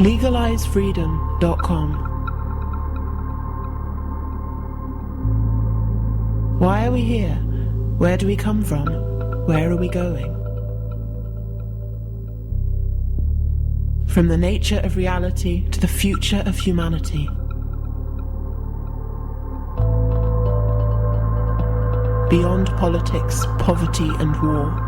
LegalizeFreedom.com. Why are we here? Where do we come from? Where are we going? From the nature of reality to the future of humanity. Beyond politics, poverty and war.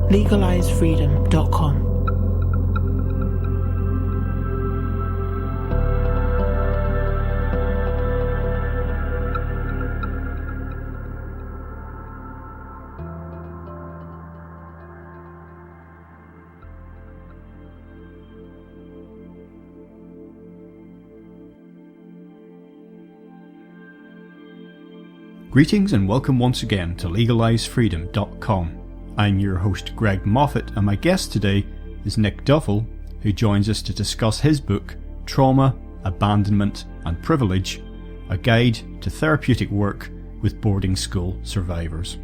LegalizeFreedom.com. Greetings and welcome once again to LegalizeFreedom.com. I'm your host Greg Moffat, and my guest today is Nick Duffell, who joins us to discuss his book Trauma, Abandonment and Privilege, a guide to therapeutic work with boarding school survivors.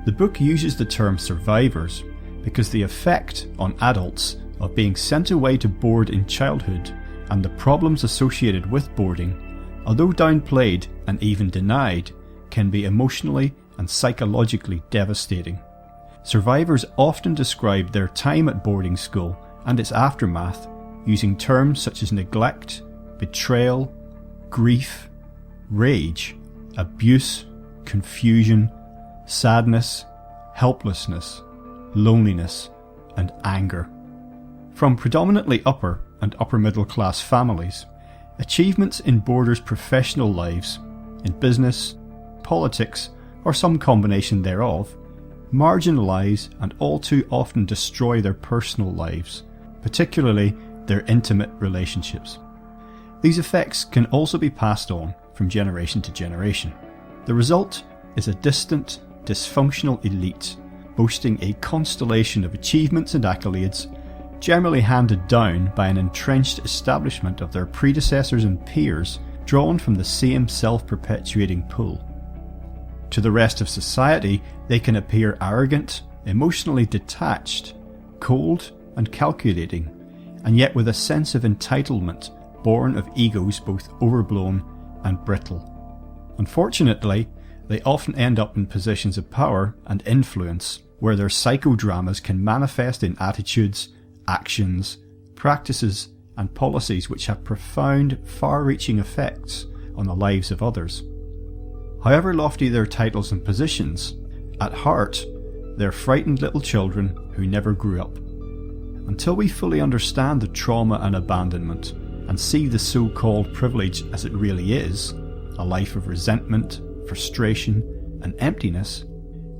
The book uses the term survivors because the effect on adults of being sent away to board in childhood and the problems associated with boarding, although downplayed and even denied, can be emotionally and psychologically devastating. Survivors often describe their time at boarding school and its aftermath using terms such as neglect, betrayal, grief, rage, abuse, confusion, sadness, helplessness, loneliness, and anger. From predominantly upper and upper middle class families, achievements in boarders' professional lives, in business, politics, or some combination thereof, marginalize and all too often destroy their personal lives, particularly their intimate relationships. These effects can also be passed on from generation to generation. The result is a distant, dysfunctional elite boasting a constellation of achievements and accolades, generally handed down by an entrenched establishment of their predecessors and peers drawn from the same self-perpetuating pool. To the rest of society, they can appear arrogant, emotionally detached, cold and calculating, and yet with a sense of entitlement born of egos both overblown and brittle. Unfortunately, they often end up in positions of power and influence where their psychodramas can manifest in attitudes, actions, practices and policies which have profound, far-reaching effects on the lives of others. However lofty their titles and positions, at heart, they're frightened little children who never grew up. Until we fully understand the trauma and abandonment and see the so-called privilege as it really is, a life of resentment, frustration, and emptiness,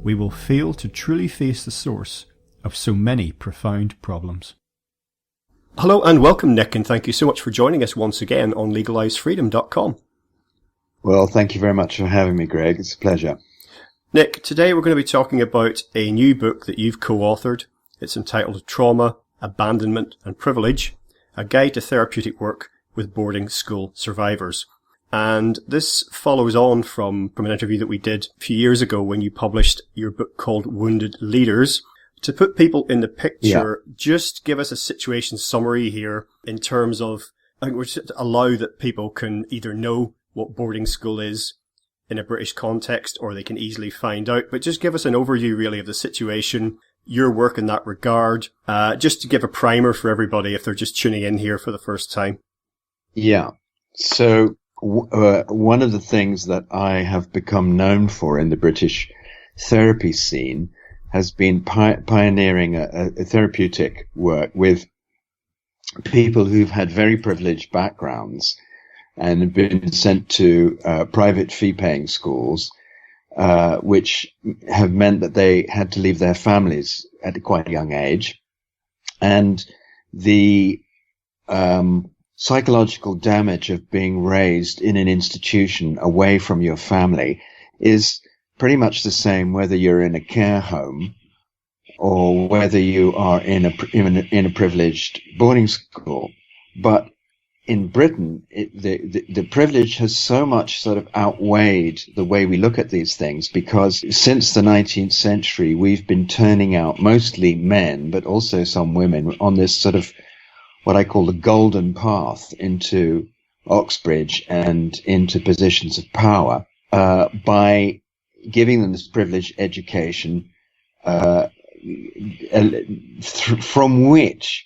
we will fail to truly face the source of so many profound problems. Hello and welcome, Nick, and thank you so much for joining us once again on LegalizeFreedom.com. Well, thank you very much for having me, Greg. It's a pleasure. Nick, today we're going to be talking about a new book that you've co-authored. It's entitled Trauma, Abandonment and Privilege, a guide to therapeutic work with boarding school survivors. And this follows on from an interview that we did a few years ago when you published your book called Wounded Leaders. To put people in the picture, Just give us a situation summary here in terms of, I think we're just to allow that people can either know what boarding school is in a British context, or they can easily find out. But just give us an overview, really, of the situation, your work in that regard, just to give a primer for everybody if they're just tuning in here for the first time. Yeah. So one of the things that I have become known for in the British therapy scene has been pioneering a therapeutic work with people who've had very privileged backgrounds and have been sent to private fee-paying schools, which have meant that they had to leave their families at quite a young age. And the psychological damage of being raised in an institution away from your family is pretty much the same whether you're in a care home or whether you are in a privileged boarding school. But in Britain, the privilege has so much sort of outweighed the way we look at these things, because since the 19th century, we've been turning out mostly men, but also some women, on this sort of what I call the golden path into Oxbridge and into positions of power, by giving them this privileged education, from which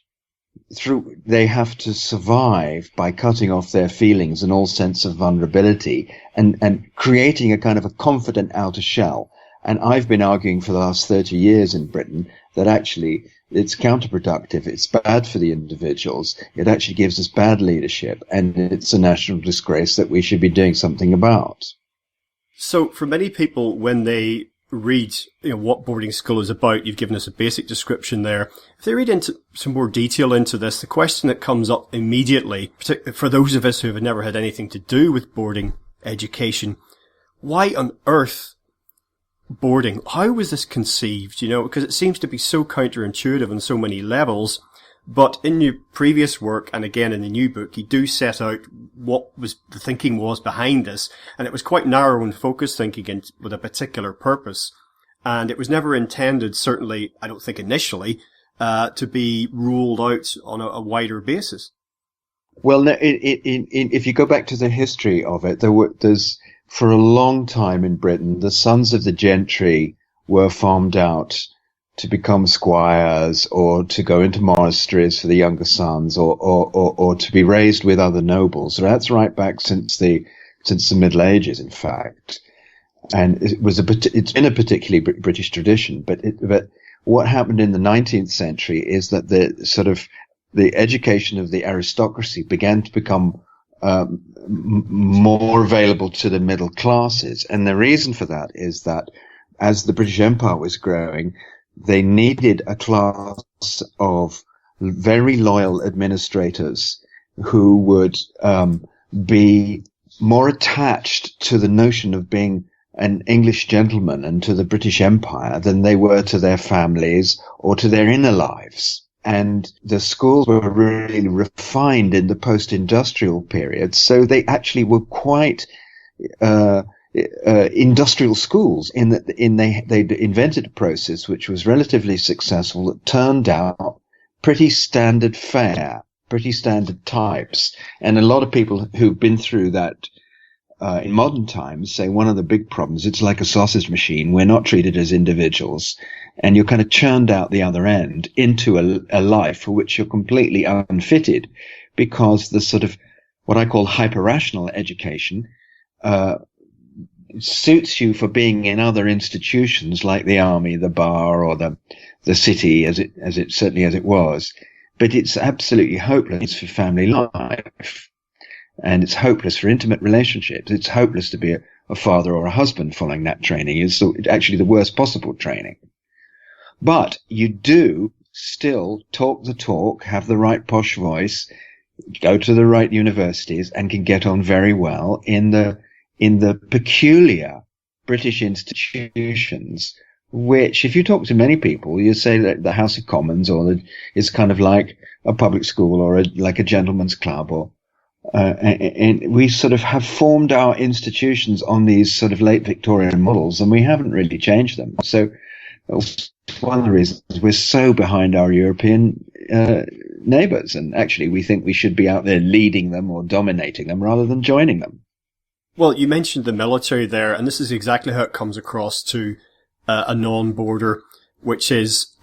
they have to survive by cutting off their feelings and all sense of vulnerability and creating a kind of a confident outer shell. And I've been arguing for the last 30 years in Britain that actually it's counterproductive. It's bad for the individuals. It actually gives us bad leadership, and it's a national disgrace that we should be doing something about. So for many people, when they read, what boarding school is about, you've given us a basic description there. If they read into some more detail into this, the question that comes up immediately, particularly for those of us who have never had anything to do with boarding education, why on earth boarding? How was this conceived? Because it seems to be so counterintuitive on so many levels. But in your previous work, and again in the new book, you do set out what was the thinking was behind this, and it was quite narrow and focused thinking with a particular purpose. And it was never intended, certainly, I don't think initially, to be ruled out on a wider basis. Well, if you go back to the history of it, there's for a long time in Britain, the sons of the gentry were farmed out to become squires, or to go into monasteries for the younger sons, or to be raised with other nobles. So that's right back since the Middle Ages, in fact. And it's been a particularly British tradition. But what happened in the 19th century is that the education of the aristocracy began to become more available to the middle classes. And the reason for that is that as the British Empire was growing, they needed a class of very loyal administrators who would be more attached to the notion of being an English gentleman and to the British Empire than they were to their families or to their inner lives. And the schools were really refined in the post-industrial period, so they actually were quite industrial schools in that they invented a process which was relatively successful that turned out pretty standard fare, pretty standard types. And a lot of people who've been through that in modern times say one of the big problems, it's like a sausage machine. We're not treated as individuals, and you're kind of churned out the other end into a life for which you're completely unfitted, because the sort of what I call hyper-rational education suits you for being in other institutions like the army, the bar, or the city, as it was. But it's absolutely hopeless for family life. And it's hopeless for intimate relationships. It's hopeless to be a father or a husband following that training. It's actually the worst possible training. But you do still talk the talk, have the right posh voice, go to the right universities, and can get on very well in the peculiar British institutions, which, if you talk to many people, you say that the House of Commons is kind of like a public school or like a gentleman's club, and we sort of have formed our institutions on these sort of late Victorian models, and we haven't really changed them. So one of the reasons we're so behind our European neighbours, and actually we think we should be out there leading them or dominating them rather than joining them. Well, you mentioned the military there, and this is exactly how it comes across to a non-boarder, which is,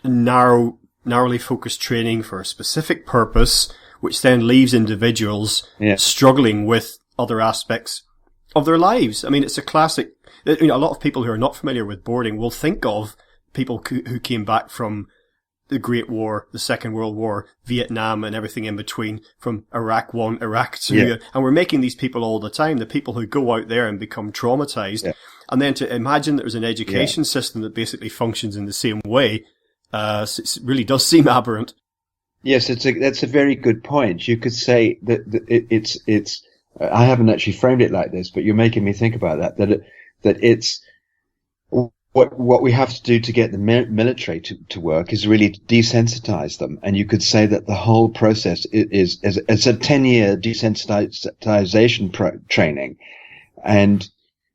narrowly focused training for a specific purpose, which then leaves individuals struggling with other aspects of their lives. I mean, it's a classic. A lot of people who are not familiar with boarding will think of people who came back from the Great War, the Second World War, Vietnam, and everything in between, from Iraq 1, Iraq 2. And we're making these people all the time, the people who go out there and become traumatized. Yeah. And then to imagine there's an education system that basically functions in the same way, it really does seem aberrant. Yes, that's a very good point. You could say that it's I haven't actually framed it like this, but you're making me think about that it's what we have to do to get the military to work is really to desensitize them. And you could say that the whole process is a 10-year desensitization training. And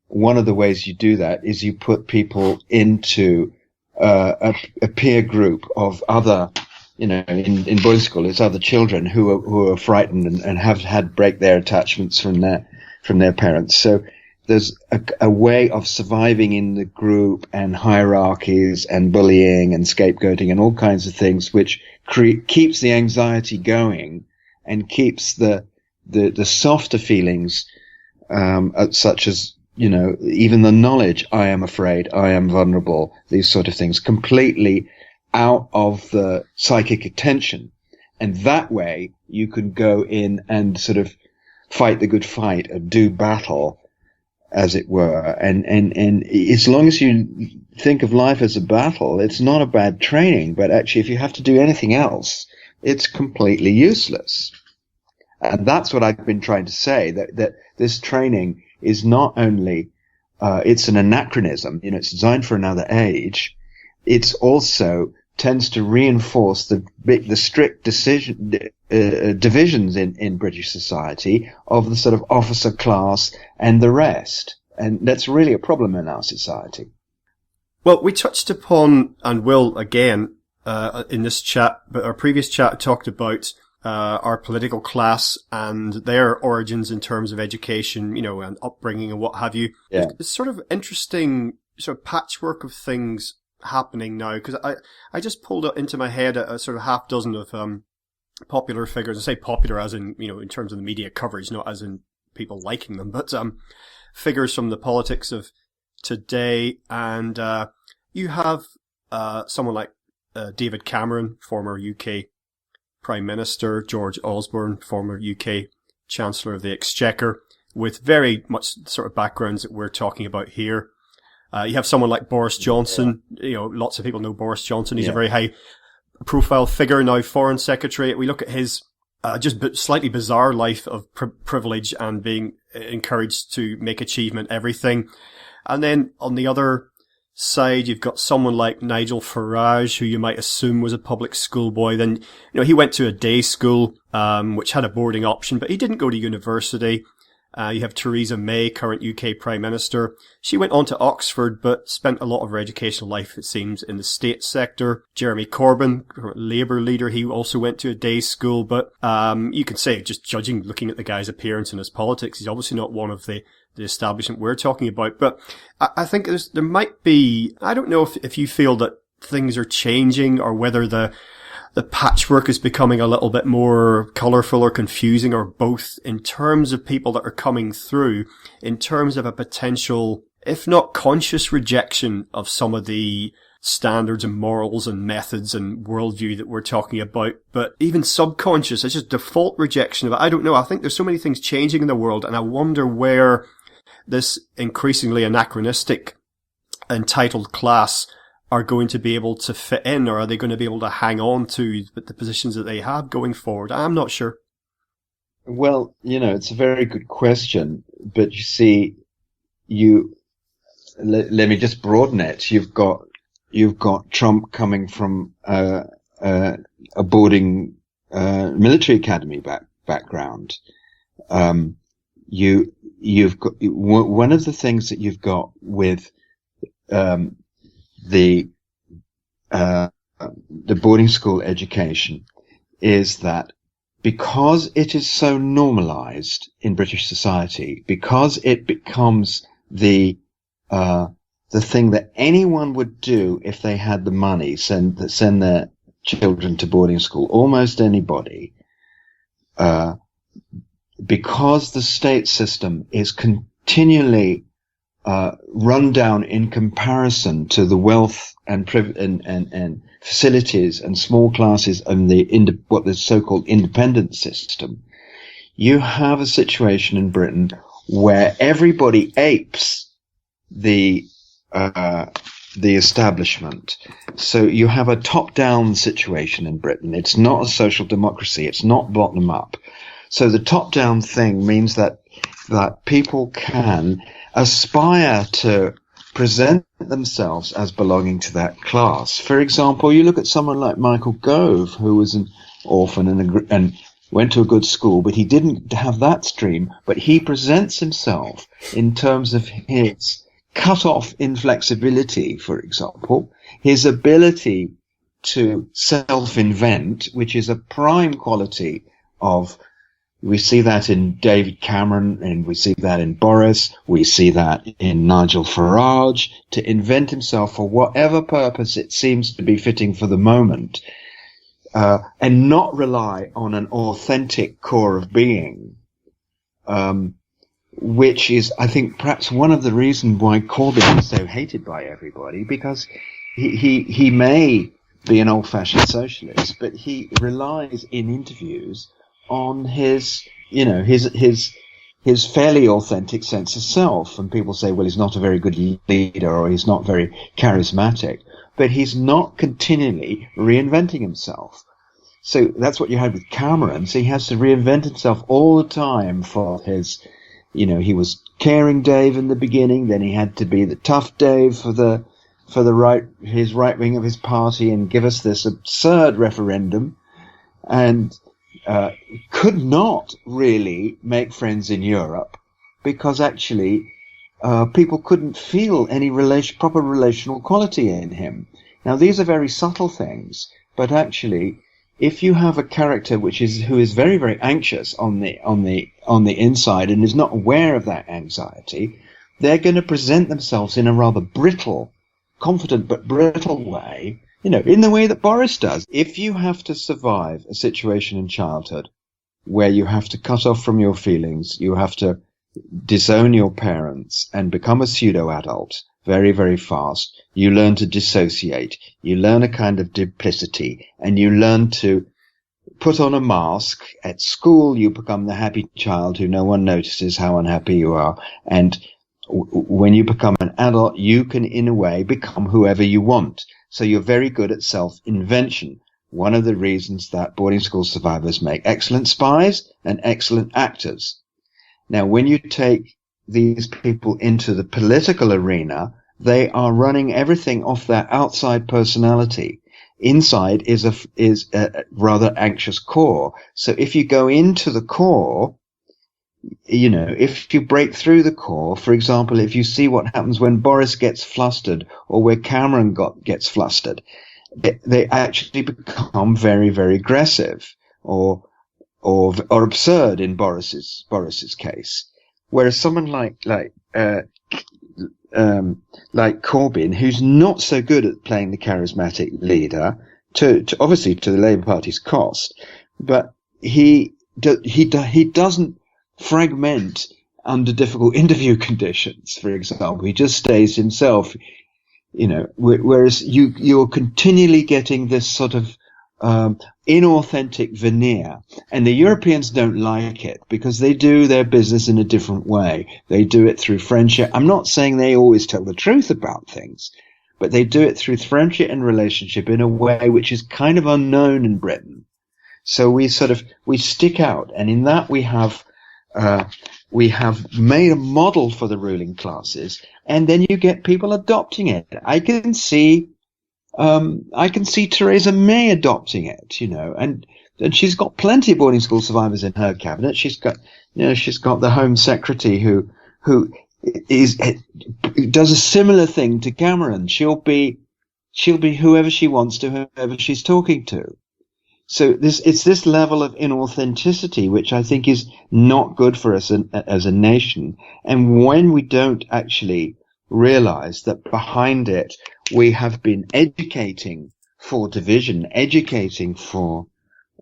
one of the ways you do that is you put people into a peer group of other, in boarding school, it's other children who are frightened and have break their attachments from their parents. So there's a way of surviving in the group and hierarchies and bullying and scapegoating and all kinds of things, which keeps the anxiety going and keeps the softer feelings, such as, even the knowledge, I am afraid, I am vulnerable, these sort of things, completely out of the psychic attention. And that way you can go in and sort of fight the good fight and do battle, as it were. And as long as you think of life as a battle, it's not a bad training, but actually if you have to do anything else, it's completely useless. And that's what I've been trying to say, that this training is not only, it's an anachronism, it's designed for another age. It's also tends to reinforce the strict divisions in British society of the sort of officer class and the rest. And that's really a problem in our society. Well, we touched upon, and will again, in this chat, but our previous chat talked about our political class and their origins in terms of education, and upbringing and what have you. Yeah. It's sort of interesting sort of patchwork of things happening now, because I just pulled it into my head a sort of half dozen of popular figures. I say popular as in, in terms of the media coverage, not as in people liking them, but figures from the politics of today. And you have someone like David Cameron, former UK Prime Minister, George Osborne, former UK Chancellor of the Exchequer, with very much the sort of backgrounds that we're talking about here. You have someone like Boris Johnson. Lots of people know Boris Johnson. He's a very high profile figure now, Foreign Secretary. We look at his just slightly bizarre life of privilege and being encouraged to make achievement everything. And then on the other side, you've got someone like Nigel Faraj, who you might assume was a public school boy. Then, he went to a day school, which had a boarding option, but he didn't go to university. You have Theresa May, current UK Prime Minister. She went on to Oxford, but spent a lot of her educational life, it seems, in the state sector. Jeremy Corbyn, Labour leader, he also went to a day school, but you can say, just looking at the guy's appearance and his politics, he's obviously not one of the establishment we're talking about. But I think there might be, I don't know if you feel that things are changing, or whether the patchwork is becoming a little bit more colourful or confusing, or both, in terms of people that are coming through, in terms of a potential, if not conscious, rejection of some of the standards and morals and methods and worldview that we're talking about, but even subconscious, it's just default rejection of it. I don't know. I think there's so many things changing in the world, and I wonder where this increasingly anachronistic entitled class are going to be able to fit in, or are they going to be able to hang on to the positions that they have going forward? I'm not sure. Well, it's a very good question, but you see, let me just broaden it. You've got Trump coming from a boarding military academy background. You've got one of the things that you've got with the boarding school education is that because it is so normalized in British society, because it becomes the thing that anyone would do if they had the money, send their children to boarding school, almost anybody, because the state system is continually run down in comparison to the wealth and facilities and small classes and what the so-called independent system, you have a situation in Britain where everybody apes the establishment. So you have a top-down situation in Britain. It's not a social democracy. It's not bottom-up. So the top-down thing means that people can aspire to present themselves as belonging to that class. For example, you look at someone like Michael Gove, who was an orphan and went to a good school, but he didn't have that stream, but he presents himself in terms of his cut-off inflexibility, for example, his ability to self-invent, which is a prime quality of, we see that in David Cameron, and we see that in Boris, we see that in Nigel Faraj, to invent himself for whatever purpose it seems to be fitting for the moment, and not rely on an authentic core of being, which is, I think, perhaps one of the reasons why Corbyn is so hated by everybody, because he may be an old-fashioned socialist, but he relies in interviews on his fairly authentic sense of self. And people say, well, he's not a very good leader, or he's not very charismatic, but he's not continually reinventing himself. So that's what you had with Cameron. So he has to reinvent himself all the time for his, he was caring Dave in the beginning, then he had to be the tough Dave for his right wing of his party and give us this absurd referendum, and could not really make friends in Europe because actually people couldn't feel any proper relational quality in him. Now these are very subtle things, but actually, if you have a character who is very, very anxious on the inside and is not aware of that anxiety, they're going to present themselves in a rather brittle, confident but brittle way, in the way that Boris does. If you have to survive a situation in childhood where you have to cut off from your feelings, you have to disown your parents and become a pseudo-adult very, very fast, you learn to dissociate, you learn a kind of duplicity, and you learn to put on a mask. At school, you become the happy child who no one notices how unhappy you are, and when you become an adult, you can, in a way, become whoever you want. So you're very good at self-invention. One of the reasons that boarding school survivors make excellent spies and excellent actors. Now, when you take these people into the political arena, they are running everything off their outside personality. Inside is a rather anxious core. So if you go into the core, if you break through the core, for example, if you see what happens when Boris gets flustered or where Cameron gets flustered, they actually become very, very aggressive or absurd in Boris's case. Whereas someone like Corbyn, who's not so good at playing the charismatic leader, to obviously to the Labour Party's cost, but he doesn't fragment under difficult interview conditions, for example. He just stays himself, whereas you're continually getting this sort of inauthentic veneer, and the Europeans don't like it because they do their business in a different way. They do it through friendship. I'm not saying they always tell the truth about things, but they do it through friendship and relationship in a way which is kind of unknown in Britain. So we stick out, and in that we have made a model for the ruling classes, and then you get people adopting it. I can see Theresa May adopting it, and she's got plenty of boarding school survivors in her cabinet. She's got the Home Secretary who does a similar thing to Cameron. She'll be whoever she wants to, whoever she's talking to. So it's this level of inauthenticity which I think is not good for us as a nation. And when we don't actually realize that behind it we have been educating for division, educating for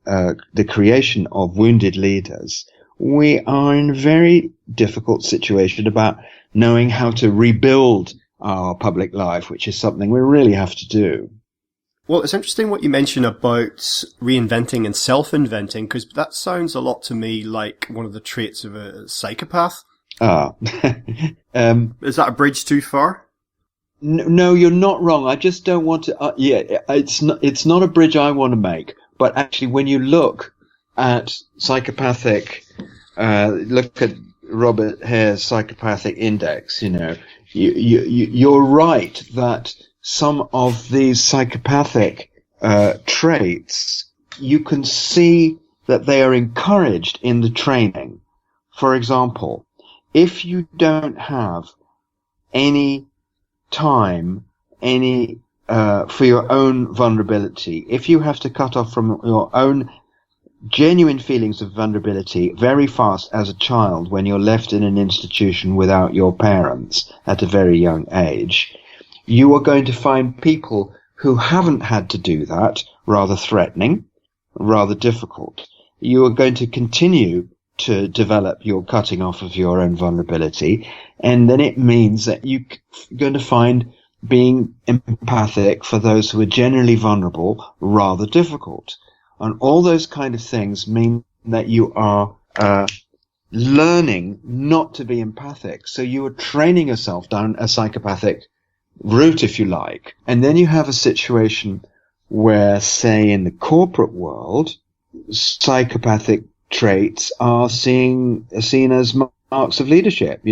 the creation of wounded leaders, we are in a very difficult situation about knowing how to rebuild our public life, which is something we really have to do. Well, it's interesting what you mention about reinventing and self-inventing, because that sounds a lot to me like one of the traits of a psychopath. Is that a bridge too far? No, you're not wrong. I just don't want to. It's not a bridge I want to make. But actually, when you look at psychopathic, look at Robert Hare's psychopathic index, you're right that some of these psychopathic traits, you can see that they are encouraged in the training. For example, if you don't have any time, for your own vulnerability, if you have to cut off from your own genuine feelings of vulnerability very fast as a child when you're left in an institution without your parents at a very young age, you are going to find people who haven't had to do that rather threatening, rather difficult. You are going to continue to develop your cutting off of your own vulnerability, and then it means that you're going to find being empathic for those who are generally vulnerable rather difficult. And all those kind of things mean that you are learning not to be empathic. So you are training yourself down a psychopathic route, if you like. And then you have a situation where, say, in the corporate world, psychopathic traits are seen as marks of leadership,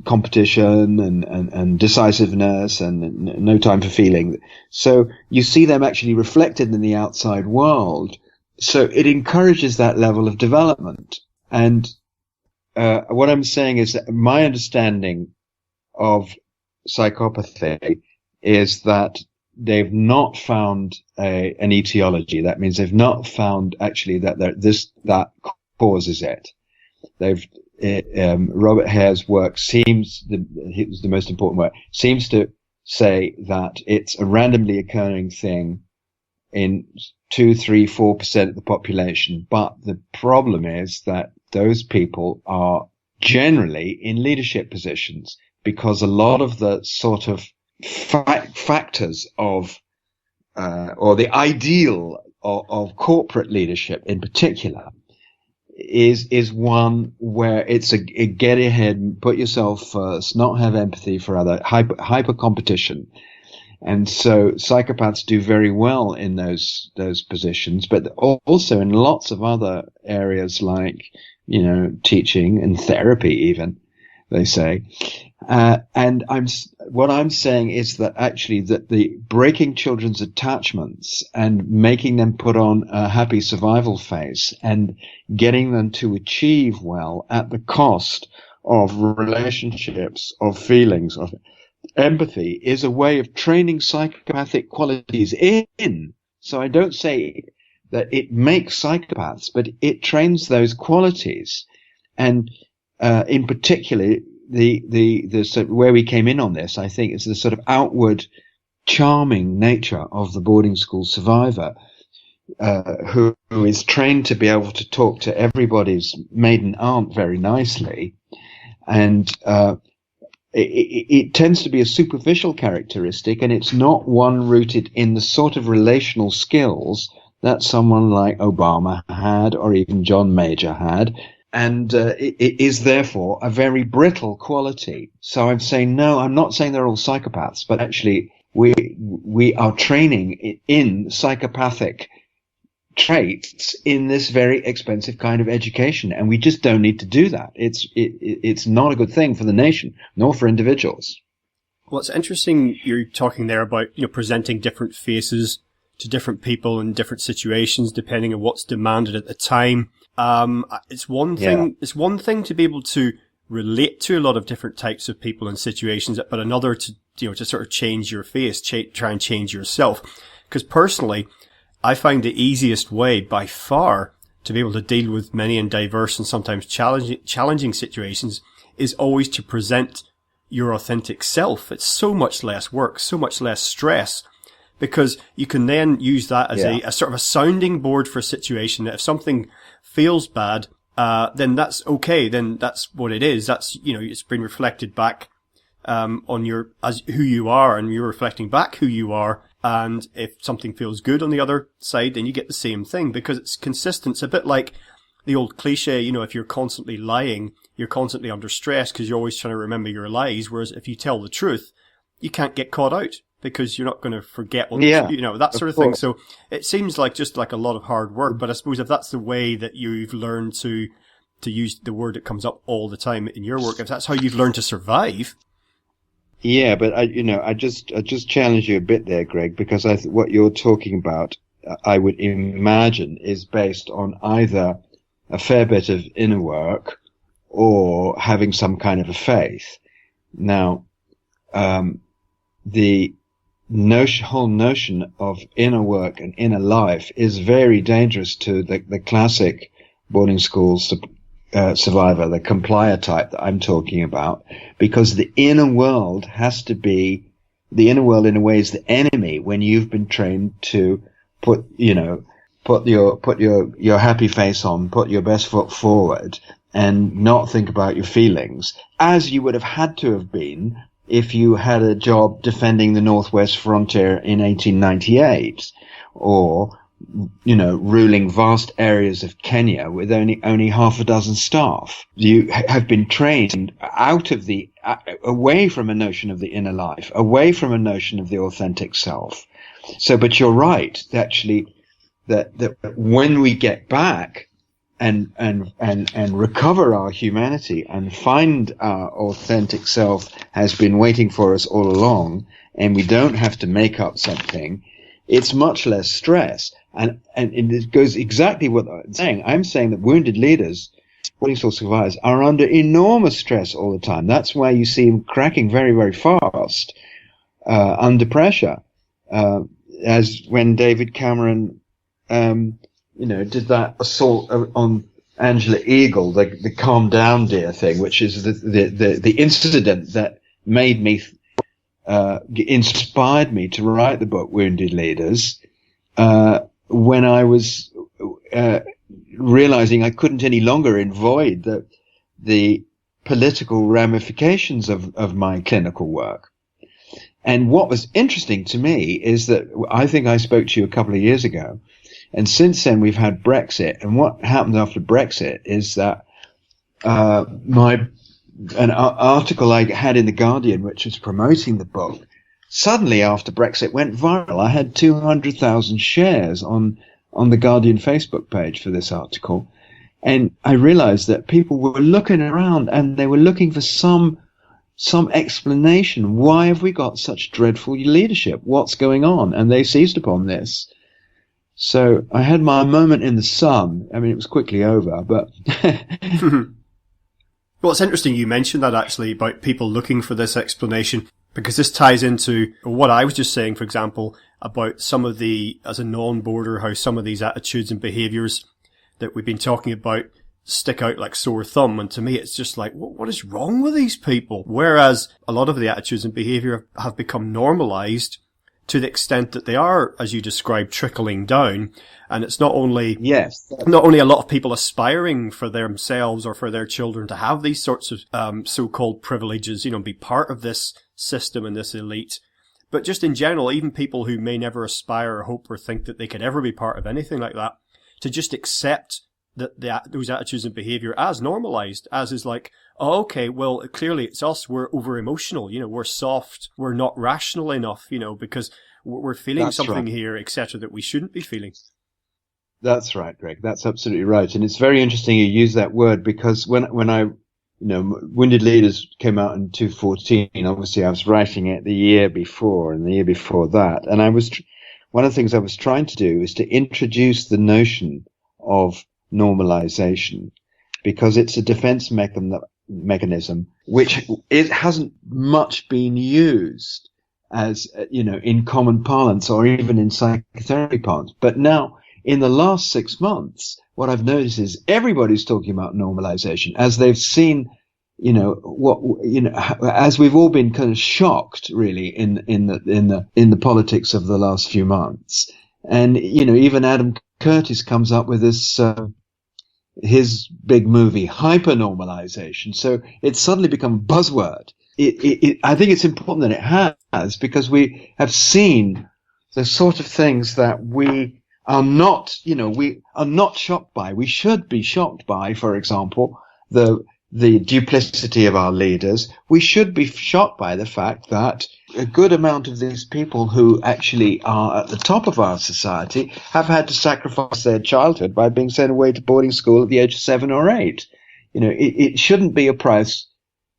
competition and decisiveness and no time for feeling. So you see them actually reflected in the outside world. So it encourages that level of development. And what I'm saying is that my understanding of psychopathy is that they've not found an etiology. That means they've not found actually that causes it. Robert Hare's work it was the most important work, seems to say that it's a randomly occurring thing in 2, 3, 4% of the population. But the problem is that those people are generally in leadership positions, because a lot of the sort of factors of, or the ideal of corporate leadership in particular, is one where it's a get ahead, put yourself first, not have empathy for other, hyper competition. And so psychopaths do very well in those positions, but also in lots of other areas like, teaching and therapy even, they say. And what I'm saying is that actually that the breaking children's attachments and making them put on a happy survival face and getting them to achieve well at the cost of relationships, of feelings, of empathy is a way of training psychopathic qualities in. So I don't say that it makes psychopaths, but it trains those qualities. And in particular, the sort of where we came in on this, I think, is the sort of outward charming nature of the boarding school survivor, who is trained to be able to talk to everybody's maiden aunt very nicely. And it tends to be a superficial characteristic, and it's not one rooted in the sort of relational skills that someone like Obama had, or even John Major had. And it is therefore a very brittle quality. So I'm saying, no, I'm not saying they're all psychopaths, but actually we are training in psychopathic traits in this very expensive kind of education, and we just don't need to do that. It's not a good thing for the nation, nor for individuals. Well, it's interesting you're talking there about presenting different faces to different people in different situations depending on what's demanded at the time. It's one thing. It's one thing to be able to relate to a lot of different types of people and situations, but another to to sort of change your face, try and change yourself. Because personally, I find the easiest way by far to be able to deal with many and diverse and sometimes challenging situations is always to present your authentic self. It's so much less work, so much less stress, because you can then use that as a sort of a sounding board for a situation. That if something feels bad, then that's okay. Then that's what it is. That's, it's been reflected back, on as who you are, and you're reflecting back who you are. And if something feels good on the other side, then you get the same thing, because it's consistent. It's a bit like the old cliche, if you're constantly lying, you're constantly under stress because you're always trying to remember your lies. Whereas if you tell the truth, you can't get caught out because you're not going to forget what, that sort of thing. So it seems like just like a lot of hard work, but I suppose if that's the way that you've learned to to use the word that comes up all the time in your work, if that's how you've learned to survive. Yeah, but I just challenge you a bit there, Greg, because what you're talking about, I would imagine, is based on either a fair bit of inner work or having some kind of a faith. Now, the whole notion of inner work and inner life is very dangerous to the classic boarding school survivor, the complier type that I'm talking about, because the inner world has to be, the inner world in a way is the enemy when you've been trained to put your happy face on, put your best foot forward, and not think about your feelings, as you would have had to have been if you had a job defending the Northwest frontier in 1898, or ruling vast areas of Kenya with only half a dozen staff. You have been trained away from a notion of the inner life, away from a notion of the authentic self. So, but you're right, actually, that when we get back and recover our humanity and find our authentic self has been waiting for us all along, and we don't have to make up something, it's much less stress. And it goes exactly what I'm saying. I'm saying that wounded leaders, boarding school survivors, are under enormous stress all the time. That's why you see them cracking very, very fast under pressure. As when David Cameron, did that assault on Angela Eagle, the calm down dear thing, which is the incident that made me, inspired me to write the book Wounded Leaders, when I was realizing I couldn't any longer avoid the political ramifications of my clinical work. And what was interesting to me is that I think I spoke to you a couple of years ago, and since then we've had Brexit. And what happened after Brexit is that an article I had in The Guardian, which was promoting the book, suddenly after Brexit went viral. I had 200,000 shares on the Guardian Facebook page for this article. And I realized that people were looking around and they were looking for some explanation. Why have we got such dreadful leadership? What's going on? And they seized upon this. So I had my moment in the sun. I mean, it was quickly over, but... Well, it's interesting you mentioned that, actually, about people looking for this explanation, because this ties into what I was just saying, for example, about some of the, as a non-boarder, how some of these attitudes and behaviours that we've been talking about stick out like sore thumb. And to me, it's just like, what is wrong with these people? Whereas a lot of the attitudes and behaviour have become normalised to the extent that they are, as you described, trickling down. And it's not only a lot of people aspiring for themselves or for their children to have these sorts of so-called privileges, be part of this system and this elite, but just in general, even people who may never aspire or hope or think that they could ever be part of anything like that, to just accept that those attitudes and behaviour as normalised, as is like, oh, okay, well, clearly it's us, we're over-emotional, we're soft, we're not rational enough, because we're feeling That's something right. here, etc., that we shouldn't be feeling. That's right, Greg. That's absolutely right. And it's very interesting you use that word, because when I, Wounded Leaders came out in 2014, obviously I was writing it the year before and the year before that. And one of the things I was trying to do is to introduce the notion of normalization, because it's a defense mechanism which it hasn't much been used as, in common parlance or even in psychotherapy parlance. But now, in the last 6 months, what I've noticed is everybody's talking about normalization as they've seen, as we've all been kind of shocked really in the politics of the last few months. And, even Adam Curtis comes up with this, his big movie, hypernormalization. So it's suddenly become a buzzword. I think it's important that it has, because we have seen the sort of things that we are not, we are not shocked by. We should be shocked by, for example, the duplicity of our leaders. We should be shocked by the fact that a good amount of these people who actually are at the top of our society have had to sacrifice their childhood by being sent away to boarding school at the age of 7 or 8. it shouldn't be a price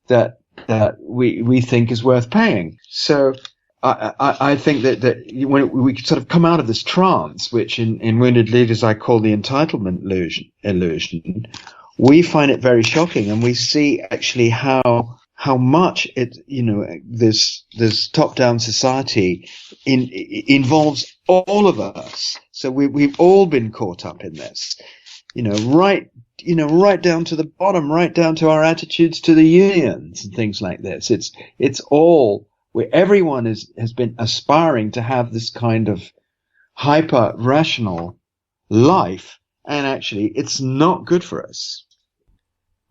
that we think is worth paying. So I think that when we sort of come out of this trance, which in Wounded Leaders I call the entitlement illusion, we find it very shocking, and we see actually how much it, this top-down society involves all of us. So we've all been caught up in this, right down to the bottom, right down to our attitudes to the unions and things like this. It's all where everyone has been aspiring to have this kind of hyper rational life, and actually it's not good for us.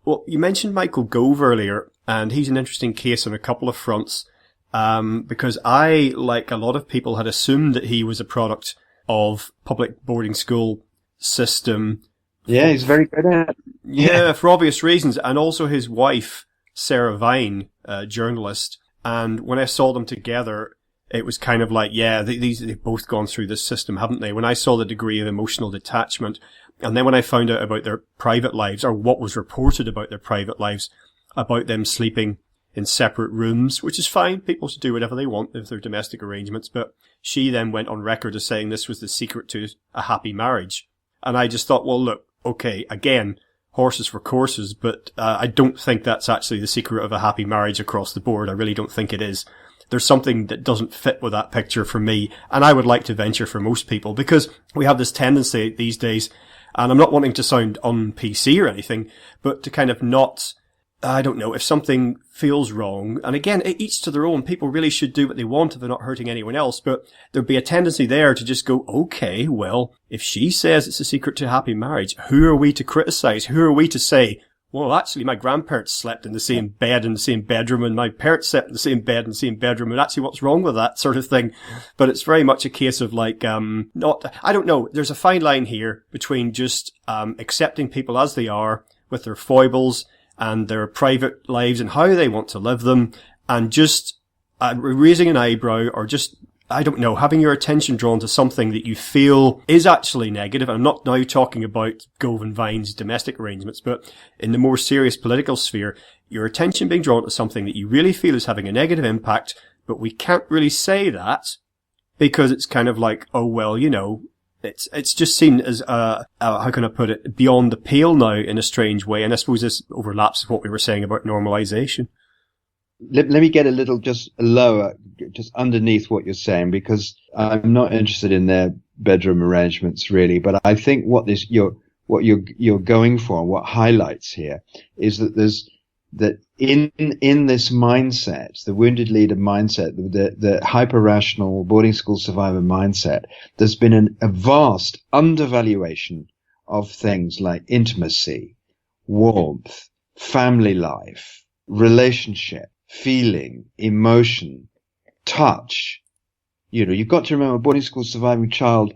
Well, you mentioned Michael Gove earlier, and he's an interesting case on a couple of fronts, because I, like a lot of people, had assumed that he was a product of public boarding school system. Yeah, he's very good at it. Yeah, for obvious reasons. And also his wife, Sarah Vine, a journalist. And when I saw them together, it was kind of like, yeah, they've both gone through this system, haven't they? When I saw the degree of emotional detachment, and then when I found out about their private lives, or what was reported about their private lives, about them sleeping in separate rooms, which is fine. People should do whatever they want if they're domestic arrangements. But she then went on record as saying this was the secret to a happy marriage. And I just thought, well, look, okay, again, horses for courses, but I don't think that's actually the secret of a happy marriage across the board. I really don't think it is. There's something that doesn't fit with that picture for me, and I would like to venture for most people, because we have this tendency these days, and I'm not wanting to sound un-PC or anything, but to kind of not, I don't know, if something feels wrong, and again, each to their own, people really should do what they want if they're not hurting anyone else, but there'd be a tendency there to just go, okay, well, if she says it's a secret to a happy marriage, who are we to criticize? Who are we to say, well, actually, my grandparents slept in the same bed in the same bedroom, and my parents slept in the same bed in the same bedroom, and actually what's wrong with that sort of thing? But it's very much a case of like, I don't know, there's a fine line here between just accepting people as they are with their foibles and their private lives and how they want to live them, and just raising an eyebrow, or just, I don't know, having your attention drawn to something that you feel is actually negative. I'm not now talking about Gove and Vine's domestic arrangements, but in the more serious political sphere, your attention being drawn to something that you really feel is having a negative impact, but we can't really say that because it's kind of like, oh, well, it's just seen as, how can I put it, beyond the pale now in a strange way. And I suppose this overlaps with what we were saying about normalization. Let me get a little just lower, just underneath what you're saying, because I'm not interested in their bedroom arrangements really. But I think what you're going for, what highlights here, is that in this mindset, the wounded leader mindset, the hyper-rational boarding school survivor mindset, there's been a vast undervaluation of things like intimacy, warmth, family life, relationship, feeling, emotion, touch. You've got to remember, a boarding school surviving child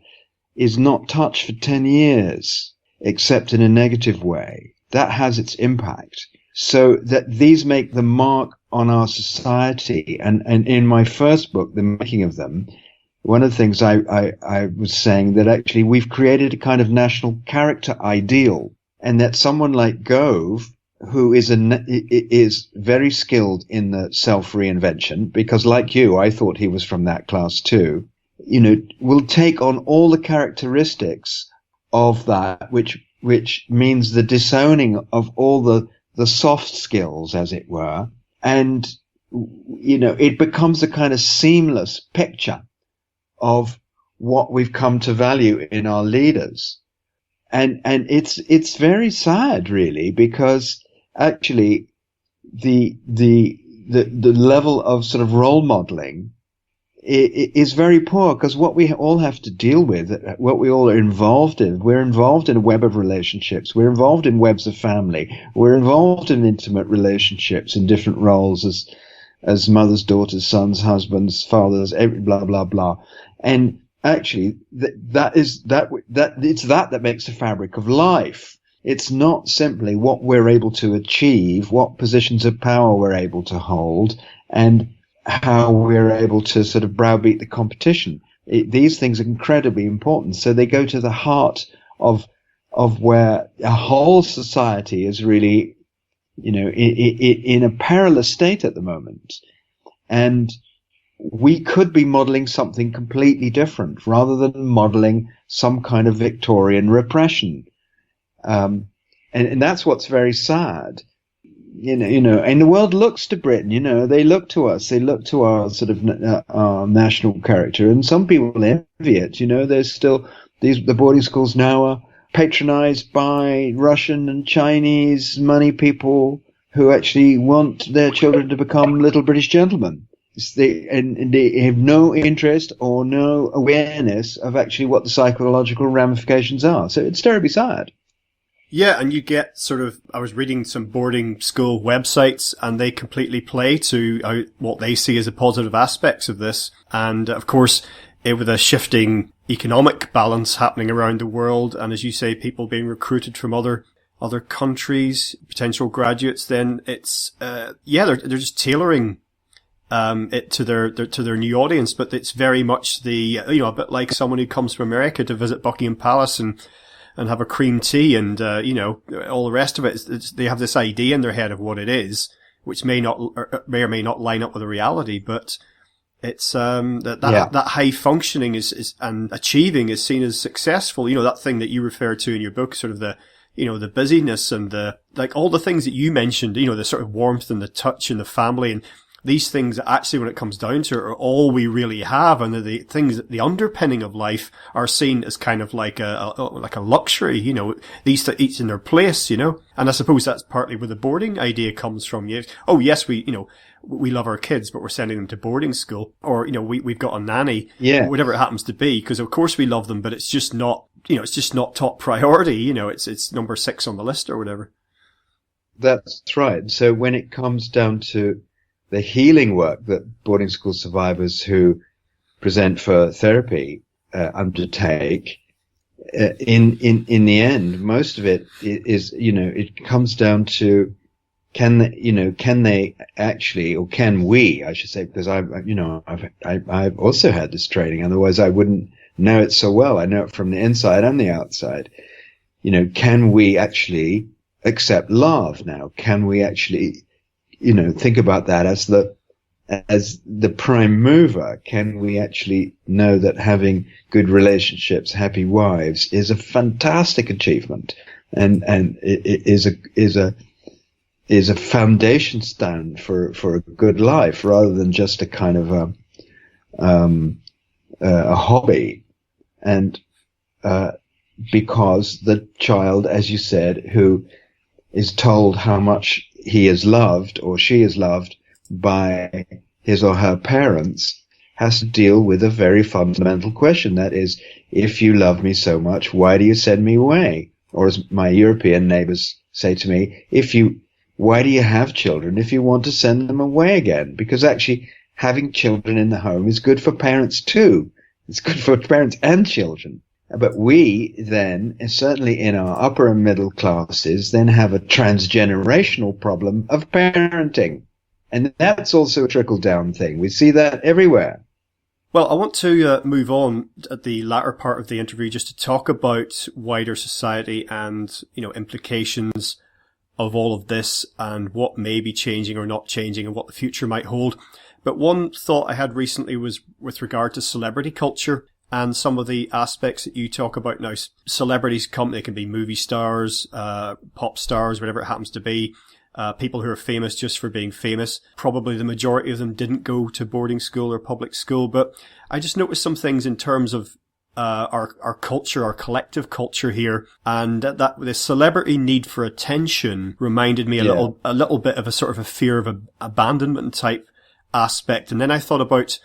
is not touched for 10 years, except in a negative way. That has its impact. So that these make the mark on our society. And in my first book, The Making of Them, one of the things I was saying that actually we've created a kind of national character ideal, and that someone like Gove, who is very skilled in the self-reinvention, because like you, I thought he was from that class too, will take on all the characteristics of that, which means the disowning of all the soft skills, as it were. And, it becomes a kind of seamless picture of what we've come to value in our leaders. And it's very sad, really, because actually the level of sort of role modeling is very poor, because what we all have to deal with, what we all are involved in, we're involved in a web of relationships, we're involved in webs of family, we're involved in intimate relationships in different roles as mothers, daughters, sons, husbands, fathers, blah, blah, blah. And actually it's that makes the fabric of life. It's not simply what we're able to achieve, what positions of power we're able to hold, and how we're able to sort of browbeat the competition. These things are incredibly important. So they go to the heart of where a whole society is really in a perilous state at the moment. And we could be modeling something completely different rather than modeling some kind of Victorian repression. And that's what's very sad. And the world looks to Britain, they look to us, they look to our sort of our national character, and some people envy it. There's still the boarding schools now are patronized by Russian and Chinese money people who actually want their children to become little British gentlemen. And they have no interest or no awareness of actually what the psychological ramifications are. So it's terribly sad. Yeah, and you get I was reading some boarding school websites, and they completely play to what they see as the positive aspects of this. And of course, with a shifting economic balance happening around the world, and as you say, people being recruited from other countries, potential graduates, then it's, they're just tailoring it to their new audience. But it's very much a bit like someone who comes from America to visit Buckingham Palace and have a cream tea and, all the rest of it. They have this idea in their head of what it is, which may or may not line up with the reality, but it's, that high functioning is and achieving is seen as successful. That thing that you refer to in your book, sort of the busyness and all the things that you mentioned, the sort of warmth and the touch and the family and these things that actually, when it comes down to it, are all we really have, and the things that the underpinning of life are seen as kind of like a luxury. These each in their place. And I suppose that's partly where the boarding idea comes from. Oh yes, we love our kids, but we're sending them to boarding school, or we've got a nanny, whatever it happens to be, because of course we love them, but it's just not top priority. It's number 6 on the list or whatever. That's right. So when it comes down to the healing work that boarding school survivors who present for therapy undertake, in the end, most of it is, it comes down to can they actually, or can we, I should say, because I've also had this training. Otherwise, I wouldn't know it so well. I know it from the inside and the outside. Can we actually accept love now? Can we actually think about that as the prime mover? Can we actually know that having good relationships, happy wives, is a fantastic achievement, and it is a foundation stone for a good life, rather than just a kind of a hobby. And because the child, as you said, who is told how much he is loved or she is loved by his or her parents, has to deal with a very fundamental question. That is, if you love me so much, why do you send me away? Or as my European neighbors say to me, why do you have children if you want to send them away again? Because actually having children in the home is good for parents too. It's good for parents and children. But we then, certainly in our upper and middle classes, then have a transgenerational problem of parenting. And that's also a trickle-down thing. We see that everywhere. Well, I want to move on at the latter part of the interview just to talk about wider society and, implications of all of this and what may be changing or not changing and what the future might hold. But one thought I had recently was with regard to celebrity culture and some of the aspects that you talk about now. Celebrities they can be movie stars, pop stars, whatever it happens to be, people who are famous just for being famous. Probably the majority of them didn't go to boarding school or public school, but I just noticed some things in terms of our culture, our collective culture here, and that the celebrity need for attention reminded me a little bit of a sort of a fear of abandonment type aspect. And then I thought about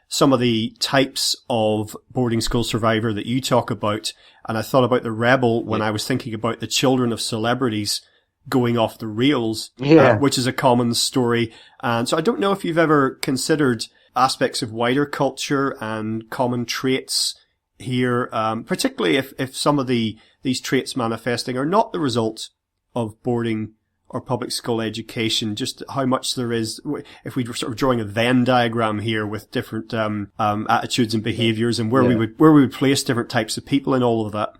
some of the types of boarding school survivor that you talk about, and I thought about the rebel when I was thinking about the children of celebrities going off the rails, which is a common story. And so I don't know if you've ever considered aspects of wider culture and common traits here, particularly if some of these traits manifesting are not the result of boarding or public school education, just how much there is, if we were sort of drawing a Venn diagram here with different attitudes and behaviours, and where we would place different types of people in all of that.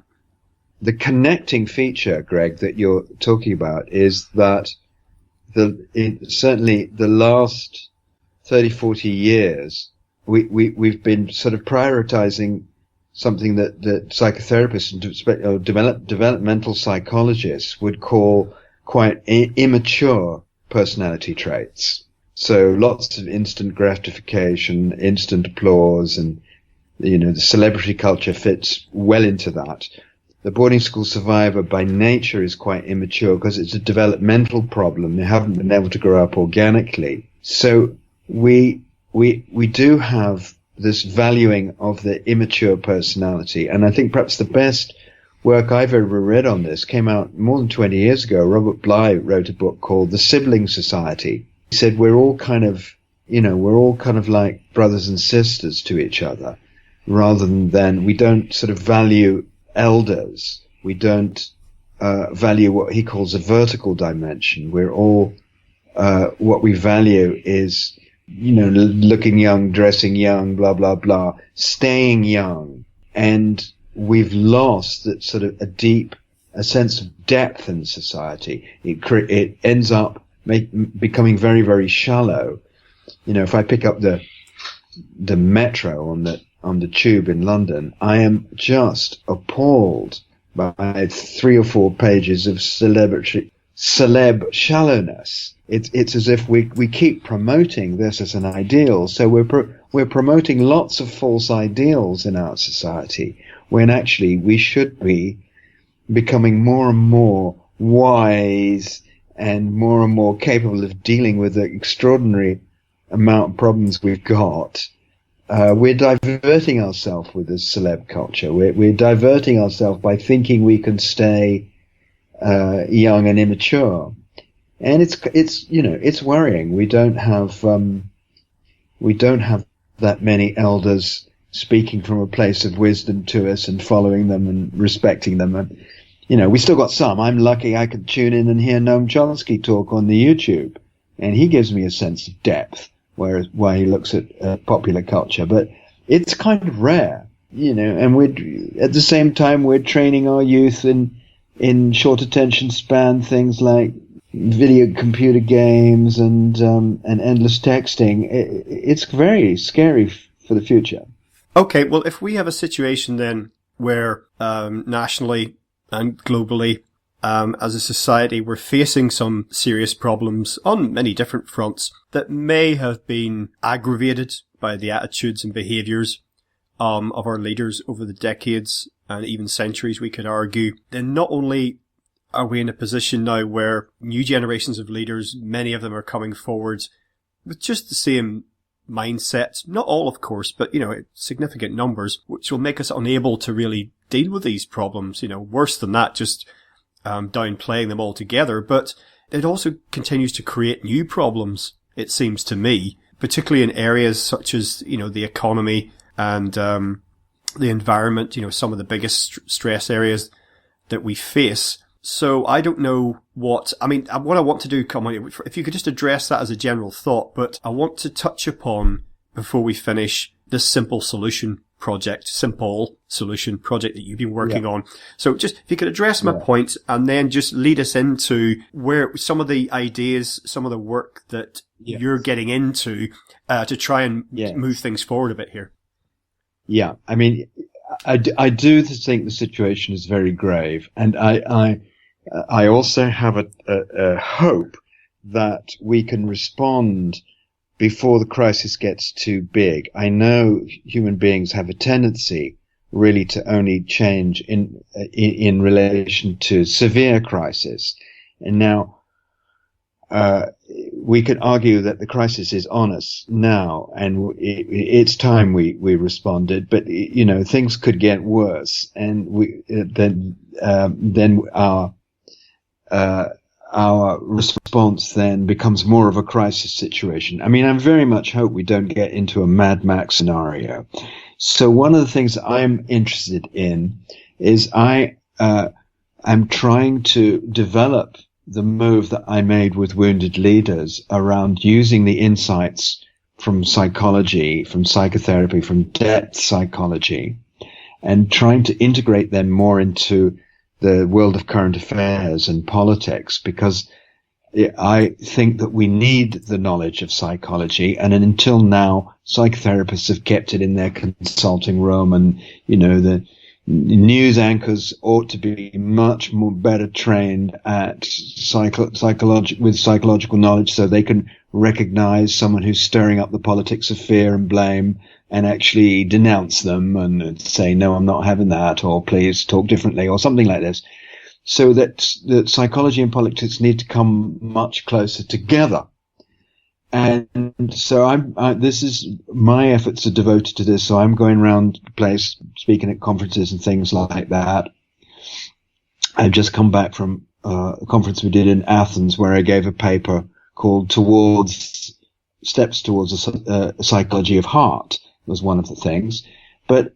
The connecting feature, Greg, that you're talking about is that certainly the last 30, 40 years, we've been sort of prioritizing something that psychotherapists and developmental psychologists would call quite immature personality traits. So lots of instant gratification, instant applause, and, the celebrity culture fits well into that. The boarding school survivor by nature is quite immature because it's a developmental problem. They haven't been able to grow up organically. So we do have this valuing of the immature personality. And I think perhaps the best work I've ever read on this came out more than 20 years ago. Robert Bly wrote a book called The Sibling Society. He said we're all kind of like brothers and sisters to each other, rather than we don't sort of value elders. We don't value what he calls a vertical dimension. We're all what we value is looking young, dressing young, blah, blah, blah, staying young. And we've lost that sort of a sense of depth in society. It ends up becoming very, very shallow. If I pick up the metro on the tube in London, I am just appalled by 3 or 4 pages of celeb shallowness. It's as if we keep promoting this as an ideal. So we're promoting lots of false ideals in our society, when actually we should be becoming more and more wise and more capable of dealing with the extraordinary amount of problems we've got. We're diverting ourselves with this celeb culture. We're diverting ourselves by thinking we can stay young and immature. And it's worrying. We don't have that many elders speaking from a place of wisdom to us and following them and respecting them. And, we still got some. I'm lucky I could tune in and hear Noam Chomsky talk on the YouTube, and he gives me a sense of depth while he looks at popular culture. But it's kind of rare, and at the same time we're training our youth in short attention span things like video computer games and endless texting. It's very scary for the future. Okay, well, if we have a situation then where nationally and globally, as a society, we're facing some serious problems on many different fronts that may have been aggravated by the attitudes and behaviours of our leaders over the decades and even centuries, we could argue, then not only are we in a position now where new generations of leaders, many of them are coming forward with just the same mindset, not all of course, but significant numbers, which will make us unable to really deal with these problems. Worse than that, just downplaying them altogether. But it also continues to create new problems, it seems to me, particularly in areas such as the economy and the environment, some of the biggest stress areas that we face. So I don't know what I want to do, if you could just address that as a general thought, but I want to touch upon, before we finish, this simple solution project that you've been working on. So just, if you could address my point and then just lead us into where some of the ideas, some of the work that you're getting into, to try and move things forward a bit here. Yeah. I do think the situation is very grave, and I also have a hope that we can respond before the crisis gets too big. I know human beings have a tendency really to only change in relation to severe crisis. And now, we could argue that the crisis is on us now, and it's time we responded. But things could get worse, and then our response then becomes more of a crisis situation. I very much hope we don't get into a Mad Max scenario. So one of the things I'm interested in is I'm trying to develop the move that I made with Wounded Leaders around using the insights from psychology, from psychotherapy, from depth psychology, and trying to integrate them more into the world of current affairs and politics, because I think that we need the knowledge of psychology, and until now, psychotherapists have kept it in their consulting room, and, the news anchors ought to be much more better trained at psychological knowledge, so they can recognize someone who's stirring up the politics of fear and blame and actually denounce them and say, no, I'm not having that, or please talk differently, or something like this. So that psychology and politics need to come much closer together. And so this is my efforts are devoted to this. So I'm going around the place speaking at conferences and things like that. I've just come back from a conference we did in Athens where I gave a paper called Steps Towards a Psychology of Heart was one of the things. But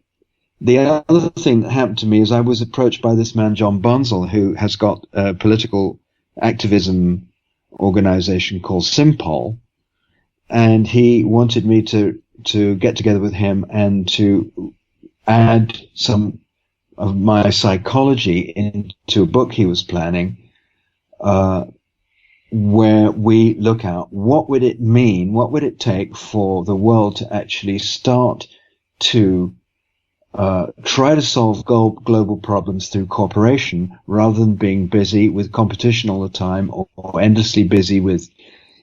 the other thing that happened to me is I was approached by this man, John Bunsell, who has got a political activism organization called Simpol. And he wanted me to get together with him and to add some of my psychology into a book he was planning, where we look at what would it mean, what would it take for the world to actually start to try to solve global problems through cooperation rather than being busy with competition all the time or endlessly busy with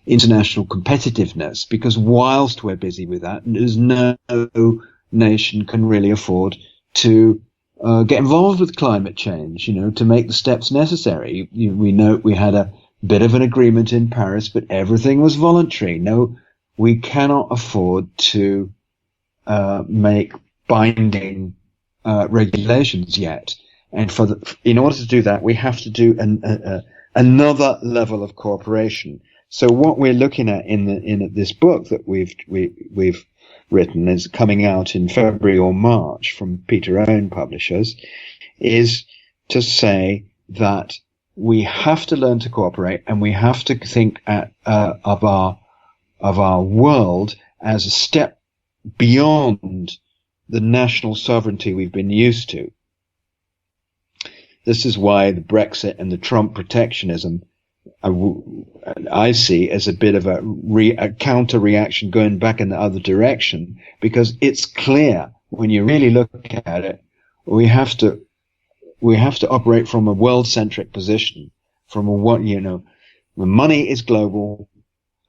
international competitiveness, because whilst we're busy with that, there's no nation can really afford to get involved with climate change, to make the steps necessary. We know we had a bit of an agreement in Paris, but everything was voluntary. No, we cannot afford to make binding regulations yet. And in order to do that, we have to do another level of cooperation. So what we're looking at in this book that we've written is coming out in February or March from Peter Owen Publishers, is to say that we have to learn to cooperate, and we have to think of our world as a step beyond the national sovereignty we've been used to. This is why the Brexit and the Trump protectionism I see as a bit of a counter reaction going back in the other direction, because it's clear when you really look at it, we have to operate from a world-centric position, from the money is global,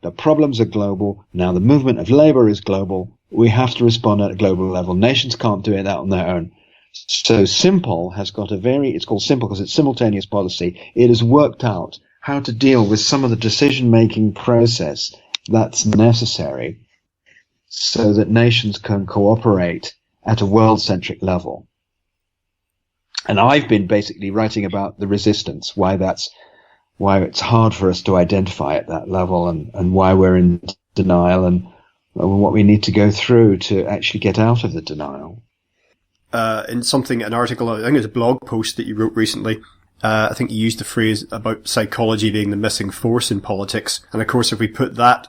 the problems are global, now the movement of labor is global, we have to respond at a global level. Nations can't do it on their own. So Simpol has got it's called Simpol because it's simultaneous policy. It has worked out how to deal with some of the decision-making process that's necessary so that nations can cooperate at a world-centric level. And I've been basically writing about the resistance, why it's hard for us to identify at that level, and why we're in denial, and what we need to go through to actually get out of the denial. An article, I think it was a blog post that you wrote recently, I think you used the phrase about psychology being the missing force in politics. And of course, if we put that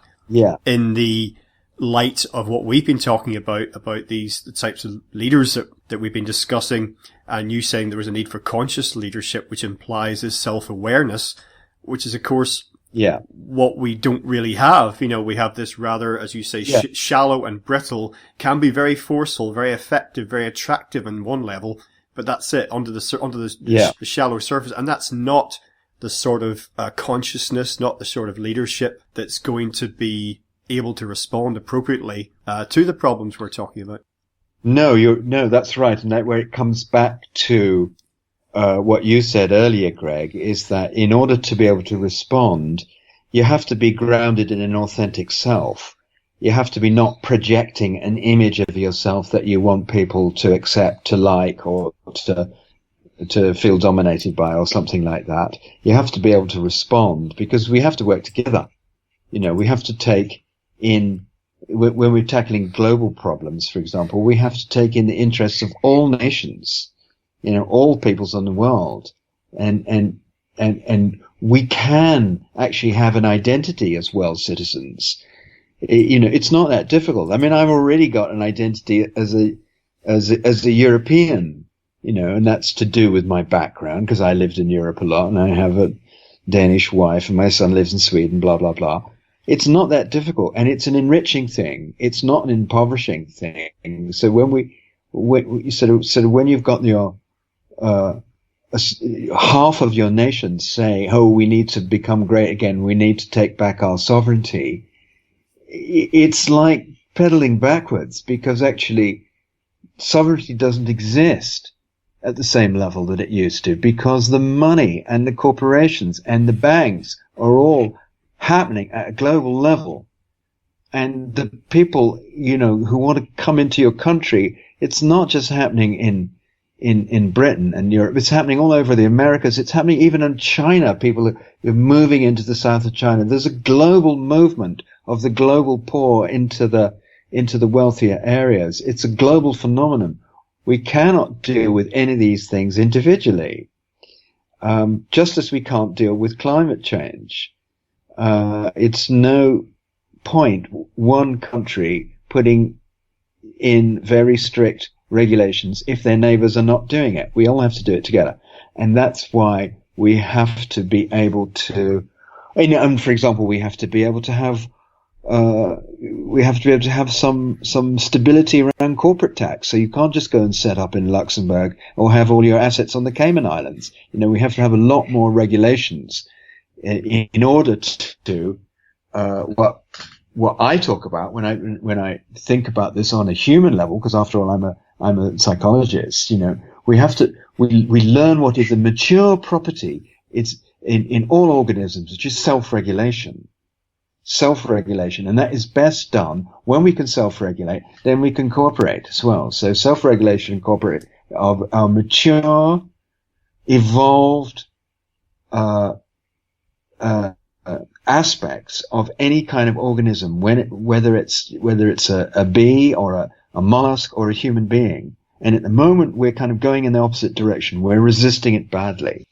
in the light of what we've been talking about the types of leaders that we've been discussing, and you saying there was a need for conscious leadership, which implies this self-awareness, which is, of course, what we don't really have. We have this rather, as you say, shallow and brittle, can be very forceful, very effective, very attractive on one level, but that's it, under the shallow surface. And that's not the sort of consciousness, not the sort of leadership that's going to be able to respond appropriately to the problems we're talking about. No, that's right. And where it comes back to what you said earlier, Greg, is that in order to be able to respond, you have to be grounded in an authentic self. You have to be not projecting an image of yourself that you want people to accept, to like, or to feel dominated by, or something like that. You have to be able to respond, because we have to work together. We have to take in, when we're tackling global problems, for example, we have to take in the interests of all nations, all peoples on the world. And we can actually have an identity as world citizens. It's not that difficult. I mean, I've already got an identity as a European, and that's to do with my background, because I lived in Europe a lot, and I have Danish wife and my son lives in Sweden, blah, blah, blah. It's not that difficult, and it's an enriching thing. It's not an impoverishing thing. So when when you've got your half of your nation saying, "Oh, we need to become great again. We need to take back our sovereignty," it's like pedaling backwards, because actually sovereignty doesn't exist at the same level that it used to, because the money and the corporations and the banks are all happening at a global level. And the people, who want to come into your country, it's not just happening in Britain and Europe. It's happening all over the Americas. It's happening even in China. People are moving into the south of China. There's a global movement of the global poor into the wealthier areas. It's a global phenomenon. We cannot deal with any of these things individually, just as we can't deal with climate change. It's no point one country putting in very strict regulations if their neighbors are not doing it. We all have to do it together. And that's why we have to be able to, and for example, we have to be able to have some stability around corporate tax. So you can't just go and set up in Luxembourg or have all your assets on the Cayman Islands. We have to have a lot more regulations in order to what I talk about when I think about this on a human level, because after all I'm a psychologist. We learn what is a mature property. It's in all organisms, which is self-regulation, and that is best done when we can self-regulate. Then we can cooperate as well. So self-regulation and cooperate are mature, evolved aspects of any kind of organism, whether it's a bee or a mollusk or a human being. And at the moment, we're kind of going in the opposite direction. We're resisting it badly.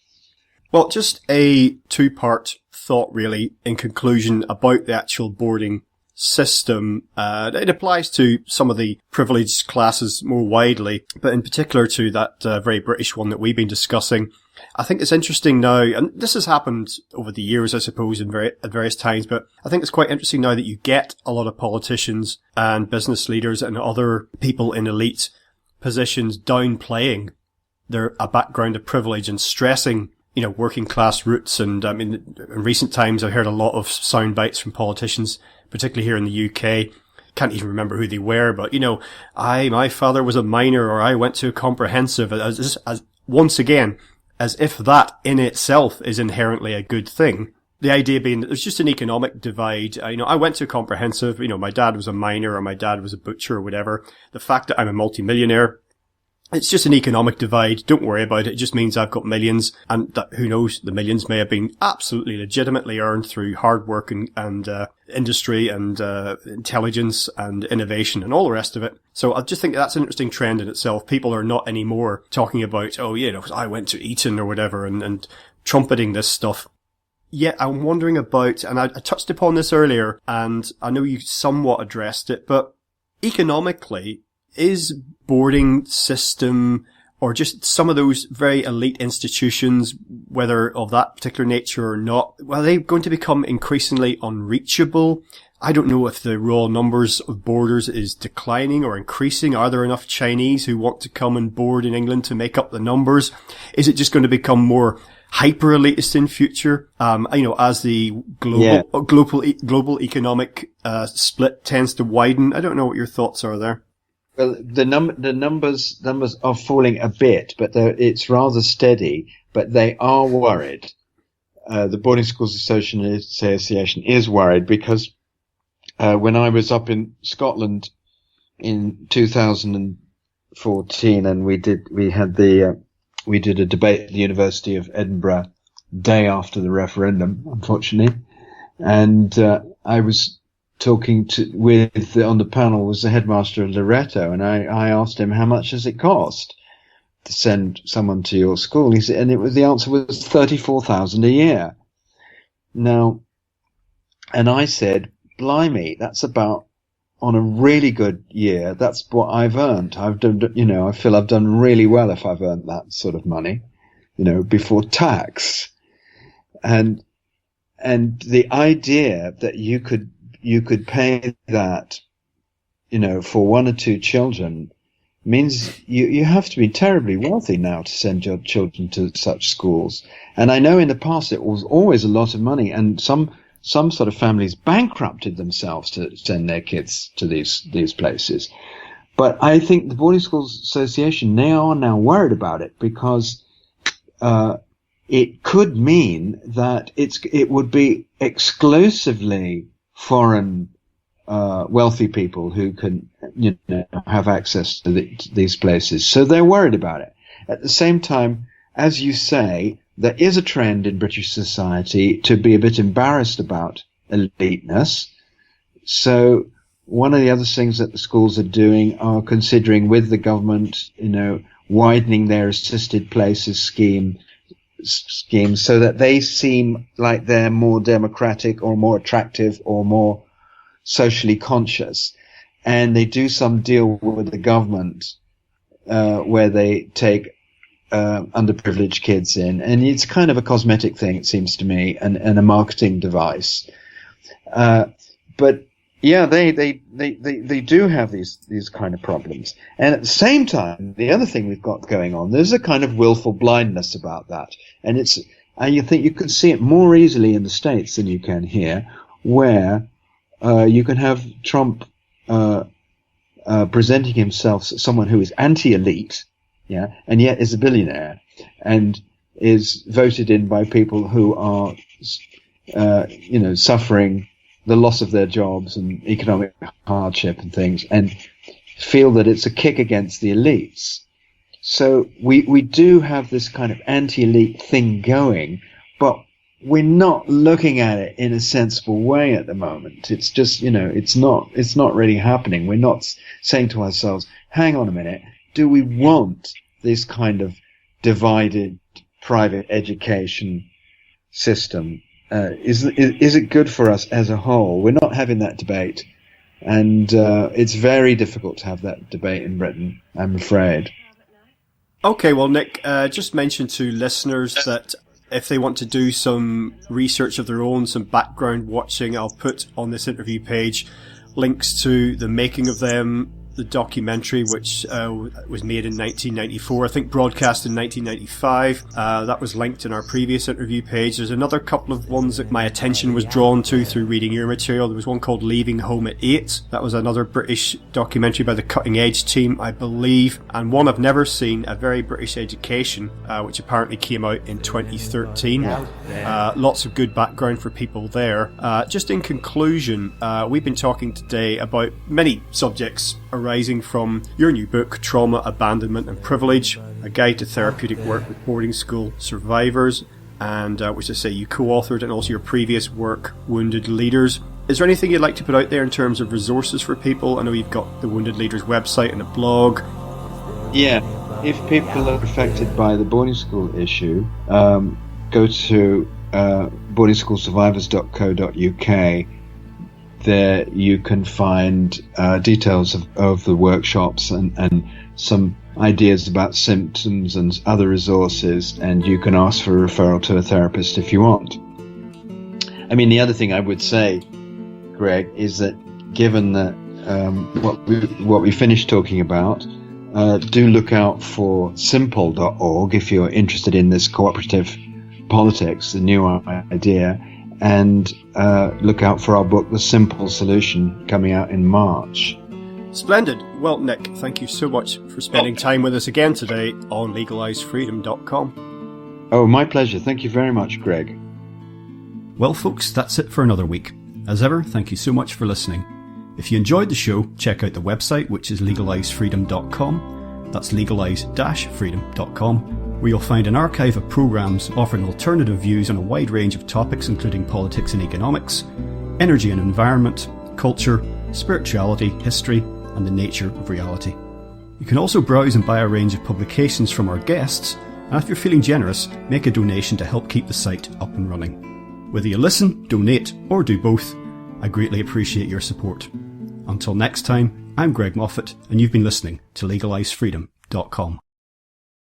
Well, just a two-part thought, really, in conclusion about the actual boarding system. It applies to some of the privileged classes more widely, but in particular to that very British one that we've been discussing. I think it's interesting now, and this has happened over the years, I suppose, at various times, but I think it's quite interesting now that you get a lot of politicians and business leaders and other people in elite positions downplaying a background of privilege and stressing, working class roots. And in recent times, I've heard a lot of sound bites from politicians, particularly here in the UK. Can't even remember who they were, but my father was a miner, or I went to a comprehensive, as once again, as if that in itself is inherently a good thing. The idea being that there's just an economic divide. I went to a comprehensive, my dad was a miner or my dad was a butcher or whatever. The fact that I'm a multimillionaire, it's just an economic divide. Don't worry about it. It just means I've got millions, and that, who knows, the millions may have been absolutely legitimately earned through hard work and industry and intelligence and innovation and all the rest of it. So I just think that's an interesting trend in itself. People are not anymore talking about, I went to Eton or whatever and trumpeting this stuff. Yet I'm wondering about, and I touched upon this earlier, and I know you somewhat addressed it, but economically, is boarding system or just some of those very elite institutions, whether of that particular nature or not, are they going to become increasingly unreachable? I don't know if the raw numbers of boarders is declining or increasing. Are there enough Chinese who want to come and board in England to make up the numbers? Is it just going to become more hyper elitist in future? As the global economic split tends to widen. I don't know what your thoughts are there. Well, the numbers are falling a bit, but it's rather steady. But they are worried. The Boarding Schools Association is worried because when I was up in Scotland in 2014, and we did a debate at the University of Edinburgh day after the referendum, unfortunately, and I was talking on the panel was the headmaster of Loreto, and I asked him, how much does it cost to send someone to your school? He said, the answer was 34,000 a year. Now, and I said, blimey, that's about, on a really good year, that's what I've earned. I've done, I feel I've done really well if I've earned that sort of money, before tax. And and the idea that you could pay that, for one or two children means you have to be terribly wealthy now to send your children to such schools. And I know in the past it was always a lot of money, and some sort of families bankrupted themselves to send their kids to these places. But I think the Boarding Schools Association, they are now worried about it, because it could mean that it would be exclusively foreign wealthy people who can have access to these places. So they're worried about it. At the same time, as you say, there is a trend in British society to be a bit embarrassed about eliteness. So one of the other things that the schools are doing are considering with the government, widening their assisted places scheme so that they seem like they're more democratic or more attractive or more socially conscious. And they do some deal with the government where they take underprivileged kids in, and it's kind of a cosmetic thing, it seems to me, and a marketing device. But yeah, they do have these kind of problems. And at the same time, the other thing we've got going on, there's a kind of willful blindness about that. And you think you can see it more easily in the States than you can here, where you can have Trump presenting himself as someone who is anti-elite, and yet is a billionaire, and is voted in by people who are, suffering the loss of their jobs and economic hardship and things, and feel that it's a kick against the elites. So we do have this kind of anti-elite thing going, but we're not looking at it in a sensible way at the moment. It's just, it's not really happening. We're not saying to ourselves, hang on a minute, do we want this kind of divided private education system? Is it good for us as a whole? We're not having that debate, and it's very difficult to have that debate in Britain, I'm afraid. Okay, well, Nick, just mention to listeners that if they want to do some research of their own, some background watching, I'll put on this interview page links to the making of them, the documentary, which was made in 1994, I think broadcast in 1995. That was linked in our previous interview page. There's another couple of ones that my attention was drawn to through reading your material. There was one called Leaving Home at 8. That was another British documentary by the Cutting Edge team, I believe. And one I've never seen, A Very British Education, which apparently came out in 2013. Lots of good background for people there. Just in conclusion, we've been talking today about many subjects arising from your new book, Trauma, Abandonment and Privilege, a guide to therapeutic work with boarding school survivors, and which I say you co-authored, and also your previous work, Wounded Leaders. Is there anything you'd like to put out there in terms of resources for people? I know you've got the Wounded Leaders website and a blog. Yeah, if people are affected by the boarding school issue, go to boardingschoolsurvivors.co.uk. There you can find details of the workshops and some ideas about symptoms and other resources, and you can ask for a referral to a therapist if you want. I mean, the other thing I would say, Greg, is that given that what we finished talking about, do look out for simple.org if you're interested in this cooperative politics, the new idea. And look out for our book, The Simple Solution, coming out in March. Splendid. Well, Nick, thank you so much for spending time with us again today on legalizefreedom.com. Oh, my pleasure. Thank you very much, Greg. Well, folks, that's it for another week. As ever, thank you so much for listening. If you enjoyed the show, check out the website, which is legalizefreedom.com. That's legalize-freedom.com. where you'll find an archive of programs offering alternative views on a wide range of topics including politics and economics, energy and environment, culture, spirituality, history, and the nature of reality. You can also browse and buy a range of publications from our guests, and if you're feeling generous, make a donation to help keep the site up and running. Whether you listen, donate, or do both, I greatly appreciate your support. Until next time, I'm Greg Moffat, and you've been listening to legalizefreedom.com.